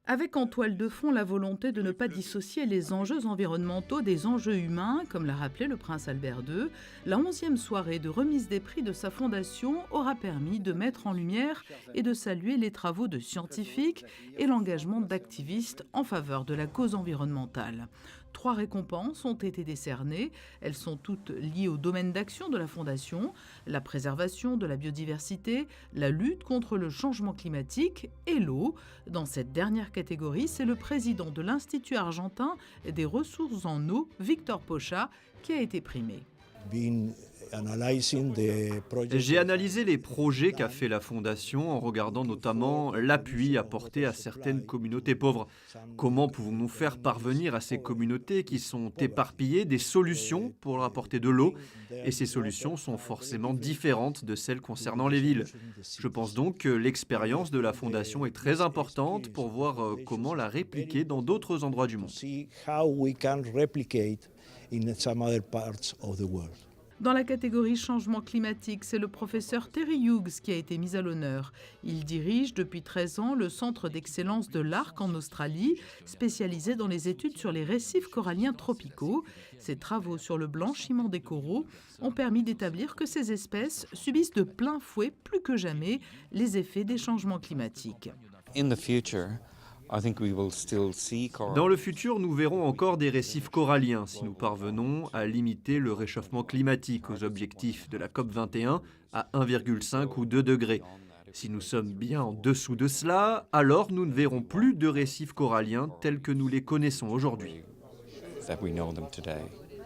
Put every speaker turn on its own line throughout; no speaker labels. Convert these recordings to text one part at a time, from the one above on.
Avec en toile de fond la volonté de ne pas dissocier les enjeux environnementaux des enjeux humains, comme l'a rappelé le prince Albert II, la 11e soirée de remise des prix de sa fondation aura permis de mettre en lumière et de saluer les travaux de scientifiques et l'engagement d'activistes en faveur de la cause environnementale. 3 récompenses ont été décernées. Elles sont toutes liées au domaine d'action de la Fondation, la préservation de la biodiversité, la lutte contre le changement climatique et l'eau. Dans cette dernière catégorie, c'est le président de l'Institut argentin des ressources en eau, Victor Pocha, qui a été primé.
J'ai analysé les projets qu'a fait la Fondation en regardant notamment l'appui apporté à certaines communautés pauvres. Comment pouvons-nous faire parvenir à ces communautés qui sont éparpillées des solutions pour leur apporter de l'eau? Et ces solutions sont forcément différentes de celles concernant les villes. Je pense donc que l'expérience de la Fondation est très importante pour voir comment la répliquer dans d'autres endroits du monde.
Dans la catégorie changement climatique, c'est le professeur Terry Hughes qui a été mis à l'honneur. Il dirige depuis 13 ans le Centre d'excellence de l'Arc en Australie, spécialisé dans les études sur les récifs coralliens tropicaux. Ses travaux sur le blanchiment des coraux ont permis d'établir que ces espèces subissent de plein fouet, plus que jamais, les effets des changements climatiques.
Dans le futur, nous verrons encore des récifs coralliens si nous parvenons à limiter le réchauffement climatique aux objectifs de la COP21 à 1,5 ou 2 degrés. Si nous sommes bien en dessous de cela, alors nous ne verrons plus de récifs coralliens tels que nous les connaissons aujourd'hui.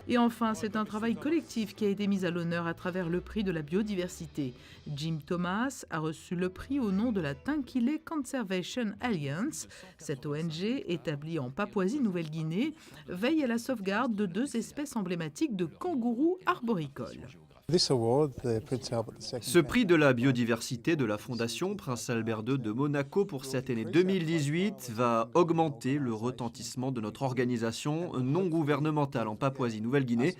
Et enfin, c'est un travail collectif qui a été mis à l'honneur à travers le prix de la biodiversité. Jim Thomas a reçu le prix au nom de la Tankile Conservation Alliance. Cette ONG, établie en Papouasie-Nouvelle-Guinée, veille à la sauvegarde de 2 espèces emblématiques de kangourous arboricoles.
Ce prix de la biodiversité de la Fondation Prince Albert II de Monaco pour cette année 2018 va augmenter le retentissement de notre organisation non gouvernementale en Papouasie-Nouvelle-Guinée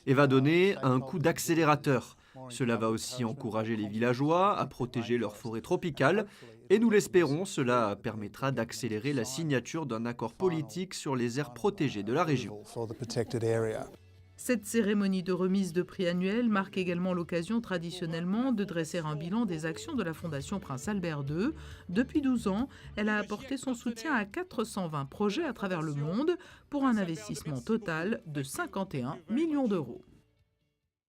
et va donner un coup d'accélérateur. Cela va aussi encourager les villageois à protéger leurs forêts tropicales et nous l'espérons, cela permettra d'accélérer la signature d'un accord politique sur les aires protégées de la région.
Cette cérémonie de remise de prix annuelle marque également l'occasion traditionnellement de dresser un bilan des actions de la Fondation Prince Albert II. Depuis 12 ans, elle a apporté son soutien à 420 projets à travers le monde pour un investissement total de 51 millions d'euros.